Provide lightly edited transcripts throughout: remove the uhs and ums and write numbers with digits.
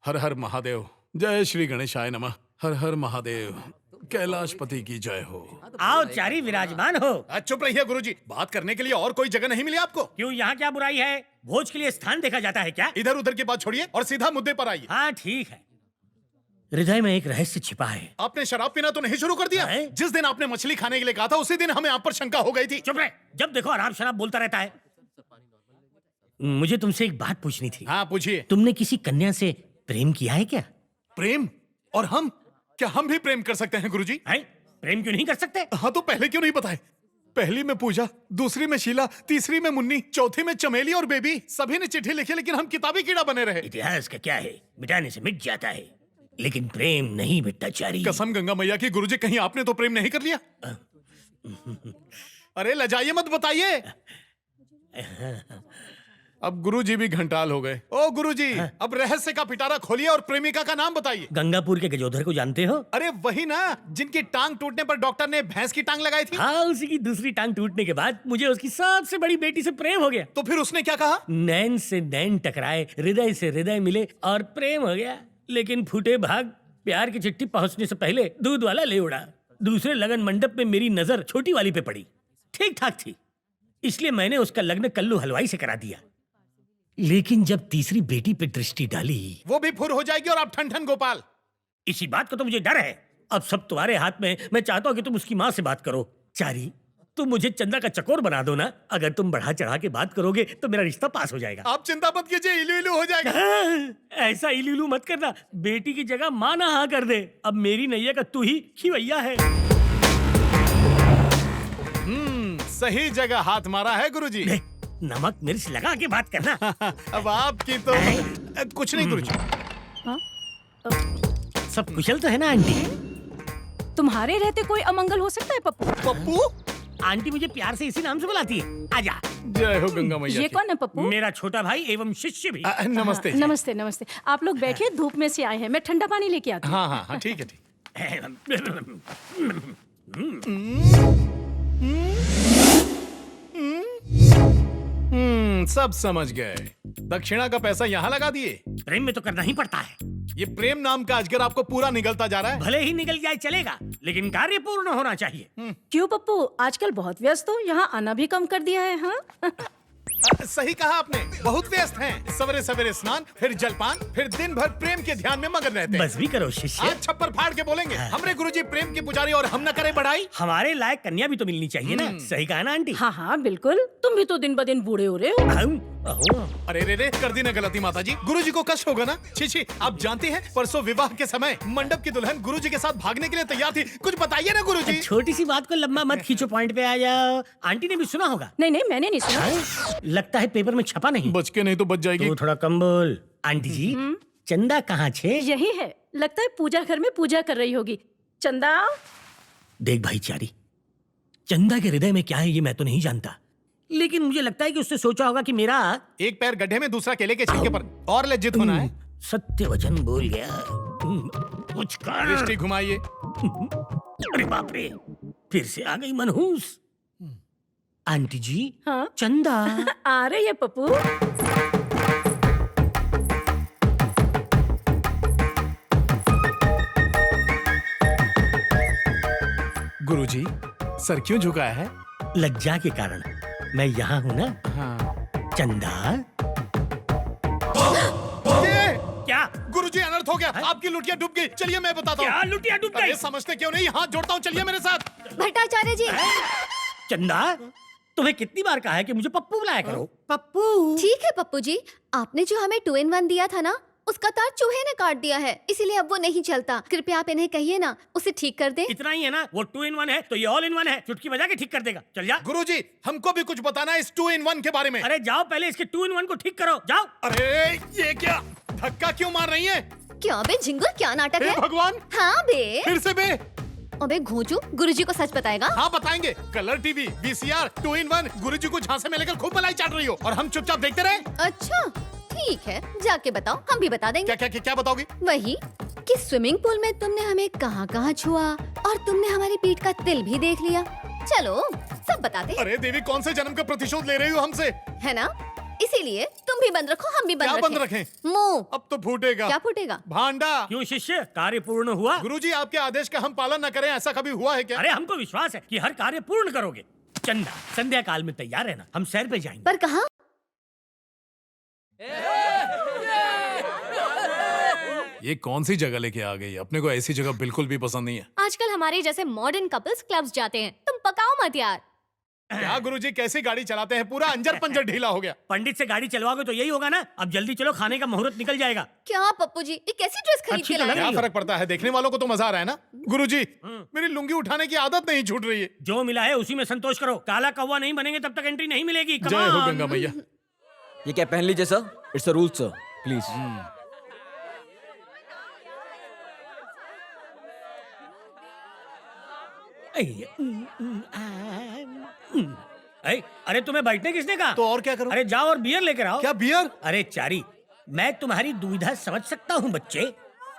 हर हर महादेव। जय श्री गणेशाय नमः। हर हर महादेव। कैलाशपति की जय हो। आओ चारी विराजमान हो। चुप रहिए गुरुजी, बात करने के लिए और कोई जगह नहीं मिली आपको? क्यों, यहाँ क्या बुराई है? भोज के लिए स्थान देखा जाता है क्या? इधर उधर की बात छोड़िए और सीधा मुद्दे पर आइए। हाँ ठीक है। हृदय में एक रहस्य छिपा है। आपने शराब पीना तो नहीं शुरू कर दिया? जिस दिन आपने मछली खाने के लिए कहा था उसी दिन हमें आप पर शंका हो गई थी। चुप रहे, जब देखो आराम शराब बोलता रहता है। मुझे तुमसे एक बात पूछनी थी। हाँ पूछिए। तुमने किसी कन्या से प्रेम किया है क्या? प्रेम? और हम? क्या हम भी प्रेम कर सकते हैं गुरुजी? प्रेम क्यों नहीं कर सकते? हाँ तो पहले क्यों नहीं बताए? पहली में पूजा, दूसरी में शीला, तीसरी में मुन्नी, चौथी में चमेली और बेबी। सभी ने चिट्ठी लिखी लेकिन हम किताबी कीड़ा बने रहे। इतिहास का क्या है, मिटाने से मिट जाता है, लेकिन प्रेम नहीं मिटता चारी। कसम गंगा मैया की गुरुजी, कहीं आपने तो प्रेम नहीं कर लिया? अरे लजाइए मत, बताइए। अब गुरुजी भी घंटाल हो गए। ओ गुरुजी, अब रहस्य का पिटारा खोलिए और प्रेमिका का नाम बताइए। गंगापुर के गजोधर को जानते हो? अरे वही ना, जिनकी टांग टूटने पर डॉक्टर ने भैंस की टांग लगाई थी। हाँ, उसी की दूसरी टांग टूटने के बाद मुझे उसकी सबसे बड़ी बेटी से प्रेम हो गया। तो फिर उसने क्या कहा? नैन से नैन टकराए, हृदय से हृदय मिले और प्रेम हो गया। लेकिन फूटे भाग, प्यार की चिट्ठी पहुंचने से पहले दूध वाला ले उड़ा। दूसरे लगन मंडप में मेरी नजर छोटी वाली पे पड़ी। ठीक ठाक थी, इसलिए मैंने उसका लग्न कल्लू हलवाई से करा दिया। लेकिन जब तीसरी बेटी पे दृष्टि डाली, वो भी फुर हो जाएगी और आप ठन ठन गोपाल। इसी बात का तो मुझे डर है। अब सब तुम्हारे हाथ में। मैं चाहता हूँ कि तुम उसकी माँ से बात करो। चारी, तुम मुझे चंदा का चकोर बना दो ना। अगर तुम बढ़ा चढ़ा के बात करोगे तो मेरा रिश्ता पास हो जाएगा। आप चिंता मत कीजिए, इलू इलू हो जाएगा। ऐसा इलू इलू मत करना। बेटी की जगह माँ ना हाँ कर दे। अब मेरी नैया का तू ही खिवैया है। सही जगह हाथ मारा है गुरुजी। नमक मिर्च लगा के बात करना। अब आपकी तो कुछ नहीं गुरुजी। सब कुशल तो है ना आंटी? तुम्हारे रहते कोई अमंगल हो सकता है पप्पू? पप्पू? आंटी मुझे प्यार से इसी नाम से बुलाती है। आजा। जय हो गंगा मैया। ये कौन है पप्पू? मेरा छोटा भाई एवं शिष्य भी। नमस्ते। हाँ, नमस्ते नमस्ते। आप लोग बैठिए, धूप में से आए हैं, मैं ठंडा पानी लेके आती हूँ। हाँ हाँ ठीक है ठीक। सब समझ गए। दक्षिणा का पैसा यहाँ लगा दिए। प्रेम में तो करना ही पड़ता है। ये प्रेम नाम का अजगर आपको पूरा निगलता जा रहा है। भले ही निकल जाए चलेगा, लेकिन कार्य पूर्ण होना चाहिए। क्यों पप्पू, आजकल बहुत व्यस्त हो, यहाँ आना भी कम कर दिया है। हाँ सही कहा आपने, बहुत व्यस्त हैं। सवेरे सवेरे स्नान, फिर जलपान, फिर दिन भर प्रेम के ध्यान में मगन रहते हैं। बस भी करो शिष्य। आज छप्पर फाड़ के बोलेंगे हमरे गुरुजी प्रेम के पुजारी और हम न करें बढ़ाई। हमारे लायक कन्या भी तो मिलनी चाहिए ना। सही कहा ना आंटी? हाँ हाँ बिल्कुल, तुम भी तो दिन ब दिन बूढ़े हो रहे हो। अरे रे रे, कर दी ना गलती माताजी। गुरुजी को कष्ट होगा ना। छी, आप जानती हैं परसों विवाह के समय मंडप की दुल्हन गुरुजी के साथ भागने के लिए तैयार थी। कुछ बताइए ना गुरुजी। छोटी सी बात को लंबा मत खींचो, पॉइंट पे आ जाओ। आंटी ने भी सुना होगा। नहीं नहीं, मैंने नहीं सुना। लगता है पेपर में छपा नहीं। बच के नहीं तो बच जाएगी। तो थोड़ा कम बोल। आंटी जी, चंदा कहाँ छे? यही है, लगता है पूजा घर में पूजा कर रही होगी। चंदा। देख भाई चारी, चंदा के हृदय में क्या है ये मैं तो नहीं जानता, लेकिन मुझे लगता है कि उसने सोचा होगा कि मेरा एक पैर गड्ढे में, दूसरा केले के छिलके पर। और लज्जित होना है। सत्य वचन बोल गया। कुछ कर। दृष्टि घुमाइए। अरे बाप रे, फिर से आ गई मनहूस। आंटी जी, हाँ चंदा आ रही है पप्पू। गुरुजी, सर क्यों झुकाया है? लज्जा के कारण। मैं यहाँ हूँ ना। हाँ। चंदा। क्या गुरुजी, अनर्थ हो गया। आपकी लुटिया डूब गई। चलिए मैं बताता हूँ। क्या लुटिया डूब गई? अरे समझते क्यों नहीं? हाथ जोड़ता हूँ, चलिए मेरे साथ। भट्टाचार्य जी। चंदा, तुम्हें कितनी बार कहा है कि मुझे पप्पू बुलाया करो? पप्पू। ठीक है पप्पू जी, आपने जो हमें 2-in-1 दिया था ना, उसका तार चूहे ने काट दिया है, इसीलिए अब वो नहीं चलता। कृपया आप इन्हें कहिए ना, उसे ठीक कर दे। इतना ही है ना? वो 2-in-1 है तो ये all-in-1 है। चुटकी बजा के ठीक कर देगा। चल जा। गुरुजी, हमको भी कुछ बताना है इस 2-in-1 के बारे में। अरे जाओ, पहले इसके 2-in-1 को ठीक करो। जाओ। अरे ये क्या, धक्का क्यों मार रही है? क्या बे झिंगुर, क्या नाटक हे है? भगवान। हाँ बे। फिर से बे। अबे घोंचू, गुरुजी को सच बताएगा? हाँ बताएंगे। कलर टीवी, VCR, 2-in-1, गुरुजी को झांसे में लेकर खूब मलाई चाट रही हो और हम चुपचाप देखते रहे। अच्छा ठीक है, जाके बताओ, हम भी बता देंगे। क्या बताओगी? वही कि स्विमिंग पूल में तुमने हमें कहाँ कहाँ छुआ और तुमने हमारी पीठ का तिल भी देख लिया। चलो सब बता दे। अरे देवी, कौन से जन्म का प्रतिशोध ले रही हो हमसे? है ना, इसीलिए तुम भी बंद रखो, हम भी क्या बंद बंद रखें। रखें? मुंह। अब तो फूटेगा। क्या फूटेगा? भांडा। क्यों शिष्य, कार्य पूर्ण हुआ? गुरुजी, आपके आदेश का हम पालन न करें, ऐसा कभी हुआ है क्या? अरे हमको विश्वास है कि हर कार्य पूर्ण करोगे। चंदा, संध्या काल में तैयार रहना, हम सैर पे जाएंगे। पर कहाँ? ये कौन सी जगह लेके आ गई? अपने को ऐसी जगह बिल्कुल भी पसंद नहीं है। आजकल हमारे जैसे मॉडर्न कपल्स क्लब्स जाते हैं, तुम पकाओ मत यार। क्या गुरुजी, कैसी गाड़ी चलाते हैं? पूरा अंजर पंजर ढीला हो गया। पंडित से गाड़ी चलवाओगे तो यही होगा ना। अब जल्दी चलो, खाने का मुहूर्त निकल जाएगा। क्या पप्पू जी, ये कैसी ड्रेस खरीद अच्छी के तो लाए? लग क्या रही हो। फर्क पड़ता है? देखने वालों को तो मजा आ रहा है ना। गुरुजी, मेरी लुंगी उठाने की आदत नहीं छूट रही है। जो मिला है उसी में संतोष करो। काला कौवा नहीं बनेंगे तब तक एंट्री नहीं मिलेगी। Come जय हो on। गंगा मैया। ये क्या पहन लीजिए sir, it's a rule sir, please. अरे तुम्हें बैठने किसने कहा? तो और क्या करूं? अरे जाओ और बियर लेकर आओ। क्या बियर? अरे चारी, मैं तुम्हारी दुविधा समझ सकता हूँ बच्चे।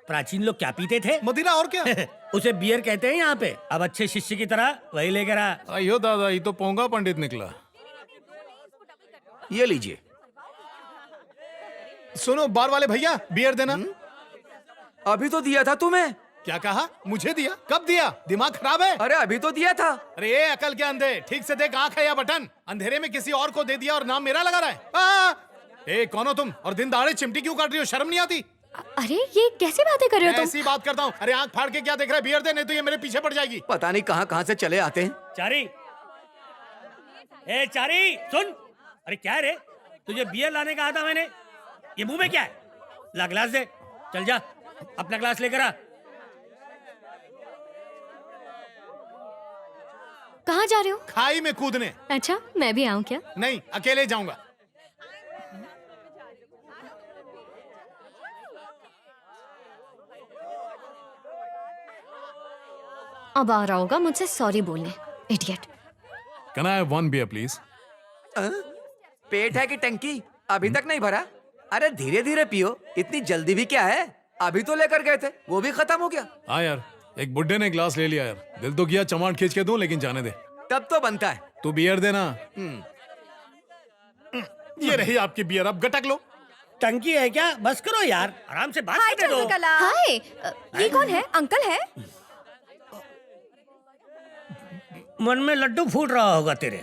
प्राचीन लोग क्या पीते थे? मदिरा। और क्या? उसे बियर कहते हैं यहाँ पे। अब अच्छे शिष्य की तरह वही लेकर आ। अयो दादा, ये तो पोंगा पंडित निकला। ये लीजिए। सुनो बार वाले भैया, बियर देना। अभी तो दिया था तुम्हें। क्या कहा? मुझे दिया? कब दिया? दिमाग खराब है? अरे अभी तो दिया था। अरे ये अकल के अंधे, ठीक से देख, आंख है या बटन? अंधेरे में किसी और को दे दिया और नाम मेरा लगा रहा है। ए, कौन हो तुम? और दिन दहाड़े चिमटी क्यों काट रही हो? शर्म नहीं आती? अरे ये कैसी बातें कर रहे हो तुम? ऐसी बात करता हूँ। अरे आंख फाड़ के क्या देख रहा है? बियर दे, नहीं तो ये मेरे पीछे पड़ जाएगी। पता नहीं कहाँ कहाँ से चले आते हैं। चारी, ए चारी सुन। अरे क्या है रे, तुझे बियर लाने कहा था मैंने। ये मुंह में क्या है? ला ग्लास दे। चल जा, अपना ग्लास लेकर आ। कहाँ जा रहे हो? खाई में कूदने। अच्छा, मैं भी आऊँ क्या? नहीं, अकेले जाऊंगा। अब आ रहा होगा मुझसे सॉरी बोलने, idiot. Can I have one beer, please? पेट है कि टंकी? अभी तक नहीं भरा? अरे धीरे धीरे पियो, इतनी जल्दी भी क्या है? अभी तो लेकर गए थे, वो भी खत्म हो गया। हाँ यार, एक बुड्ढे ने ग्लास ले लिया यार। दिल तो किया चमाट खींच के दूं, लेकिन जाने दे। तब तो बनता है। तू बियर देना। ये रही आपकी बियर, अब गटक लो। टंकी है क्या? बस करो यार, आराम से बात करने दो। हाय, ये कौन है? अंकल है? मन में लड्डू फूट रहा होगा तेरे।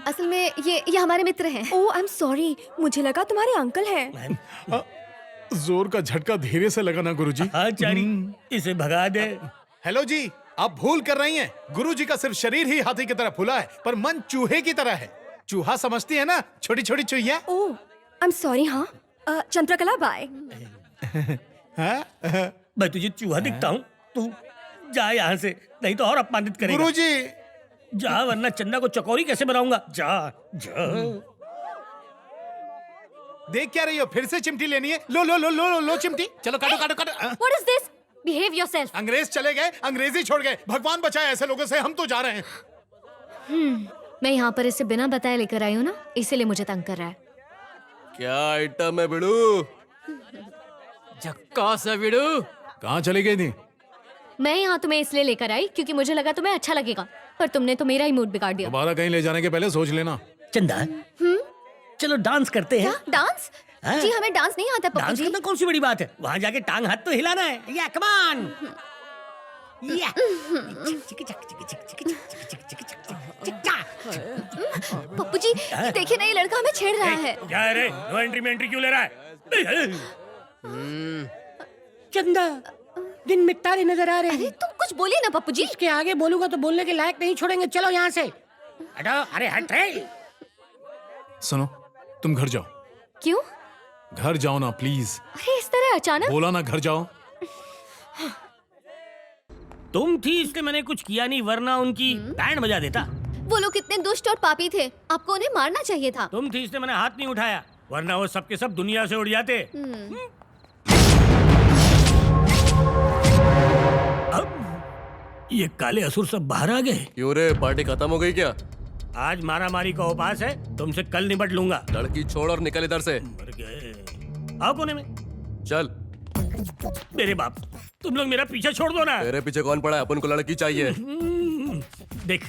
असल में ये हमारे मित्र हैं। ओह आई एम सॉरी, मुझे लगा तुम्हारे अंकल हैं। जोर का झटका धीरे से लगा ना गुरुजी। हाँ चारी, इसे भगा दे। हेलो जी, आप भूल कर रही हैं। गुरुजी का सिर्फ शरीर ही हाथी की तरह फूला है, पर मन चूहे की तरह है। चूहा समझती है ना, छोटी छोटी चुहिया। ओह आई एम सॉरी। हाँ चंद्रकला, बाय। मैं तुझे चूहा दिखता हूँ? तू जा यहाँ से, नहीं तो और अपमानित करेगा। गुरुजी, जा, वरना चंदा को चकोरी कैसे बनाऊंगा। जा जा। देख क्या रही हो? फिर से चिमटी लेनी है? लो लो लो लो लो, लो चिमटी। चलो काटो काटो काटो। What is this? Behave yourself. अंग्रेज चले गए, अंग्रेजी छोड़ गए। भगवान बचाए ऐसे लोगों से, हम तो जा रहे हैं। मैं यहाँ पर इसे बिना बताए लेकर आई हूँ ना, इसीलिए मुझे तंग कर रहा है। क्या आइटम है बिड़ू? झक्कास है बिड़ू। कहाँ चली गई थी? मैं यहाँ तुम्हें इसलिए लेकर आई क्योंकि मुझे लगा तुम्हें अच्छा लगेगा, पर तुमने तो मेरा ही मूड बिगाड़ दिया। दोबारा कहीं ले जाने के पहले सोच लेना। चंदा, चलो डांस करते हैं। क्या? डांस? हाँ? जी हमें डांस नहीं आता पप्पू डांस जी। करना कौन सी बड़ी बात है? वहाँ जाके टांग हाथ तो हिलाना है। या कम ऑन। या। पप्पू जी देखिए ना, ये लड़का हमें छेड़ रहा है। क्या है रे? नो एंट्री में एंट्री क्यों ले रहा है? चंदा, दिन में तारे नजर आ रहे अरे हैं। तुम कुछ बोलिए ना पप्पू जी। इसके आगे बोलूंगा तो बोलने के लायक नहीं छोड़ेंगे। चलो यहाँ से हटो। अरे हट रे। सुनो, तुम घर जाओ। क्यों? घर जाओ ना प्लीज। अरे इस तरह अचानक? बोला ना घर जाओ। तुम थी इसलिए मैंने कुछ किया नहीं, वरना उनकी बैंड बजा देता। वो लोग कितने दुष्ट और पापी थे, आपको उन्हें मारना चाहिए था। तुम थी इसलिए मैंने हाथ नहीं उठाया, वरना वो सब के सब दुनिया से उड़ जाते। अब ये काले असुर सब बाहर आ गए। क्यों रे, पार्टी खत्म हो गई क्या? आज मारामारी का उपास है, तुमसे कल निपट लूंगा। लड़की छोड़ और निकल इधर से। मर गए। आओ कोने में। चल। मेरे बाप, तुम लोग मेरा पीछे छोड़ दो ना। तेरे पीछे कौन पड़ा है? अपन को लड़की चाहिए। देख,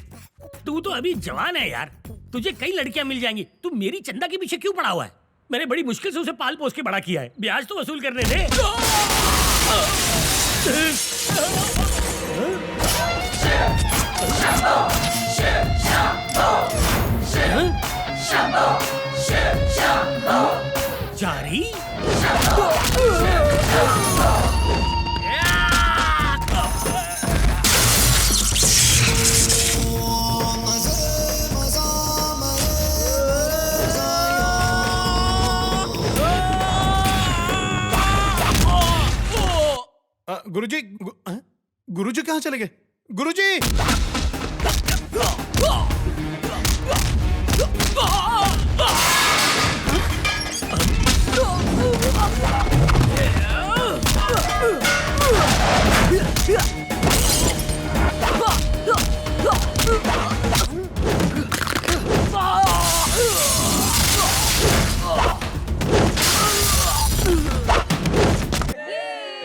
तू तो अभी जवान है यार, तुझे कई लड़कियां मिल जाएंगी। तू मेरी चंदा के पीछे क्यों पड़ा हुआ है? मैंने बड़ी मुश्किल से उसे पाल पोस के बड़ा किया है, ब्याज तो वसूल करने दे। चारी गुरुजी गुरुजी कहाँ चले गए? गुरुजी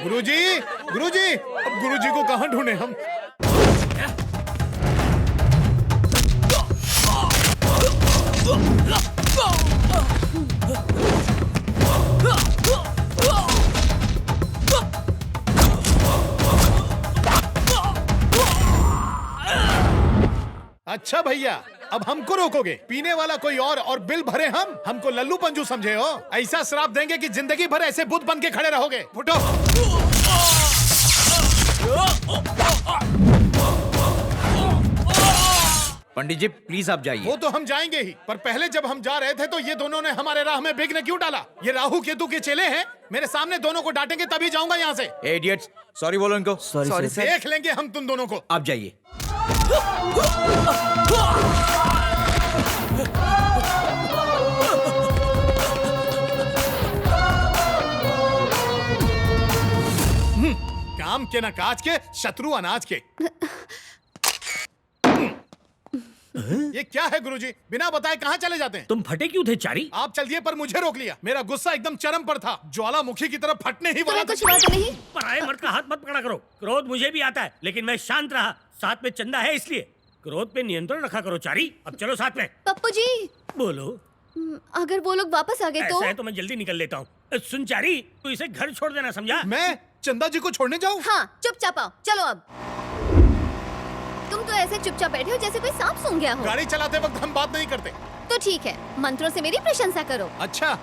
गुरुजी गुरुजी अब गुरुजी को कहाँ ढूंढे हम? अच्छा भैया, अब हमको रोकोगे? पीने वाला कोई और बिल भरे हम? हमको लल्लू पंजू समझे हो? ऐसा श्राप देंगे कि जिंदगी भर ऐसे बुत बन के खड़े रहोगे। फुटो। पंडित जी प्लीज आप जाइए। वो तो हम जाएंगे ही, पर पहले जब हम जा रहे थे तो ये दोनों ने हमारे राह में विघ्न क्यों डाला? ये राहु केतु के चेले हैं। मेरे सामने दोनों को डांटेंगे तभी जाऊंगा यहाँ से। इडियट्स, सॉरी बोलो इनको। Sorry sir. देख लेंगे हम तुम दोनों को। आप जाइए। काम के न काज के, शत्रु अनाज के। ये क्या है गुरुजी? बिना बताए कहाँ चले जाते हैं? तुम फटे क्यों थे चारी? आप चल दिए पर मुझे रोक लिया। मेरा गुस्सा एकदम चरम पर था, ज्वालामुखी की तरफ फटने ही वाला तुम्हें था। कुछ हुआ तो नहीं? पराये मर्द का हाथ मत पकड़ा करो। क्रोध मुझे भी आता है, लेकिन मैं शांत रहा। साथ में चंदा है इसलिए। क्रोध पे नियंत्रण रखा करो चारी। अब चलो साथ में। पप्पू जी, बोलो। अगर वो लोग वापस आ गए तो? ऐसा है तो मैं जल्दी निकल लेता हूँ। सुन चारी, तू इसे घर छोड़ देना, समझा? मैं चंदा जी को छोड़ने जाऊं? हाँ, चुपचाप आओ। चलो अब। तुम तो ऐसे चुपचाप बैठे हो जैसे कोई सांप सूंघ गया हो। गाड़ी चलाते वक्त हम बात नहीं करते। तो ठीक है, मंत्रों से मेरी प्रशंसा करो। अच्छा,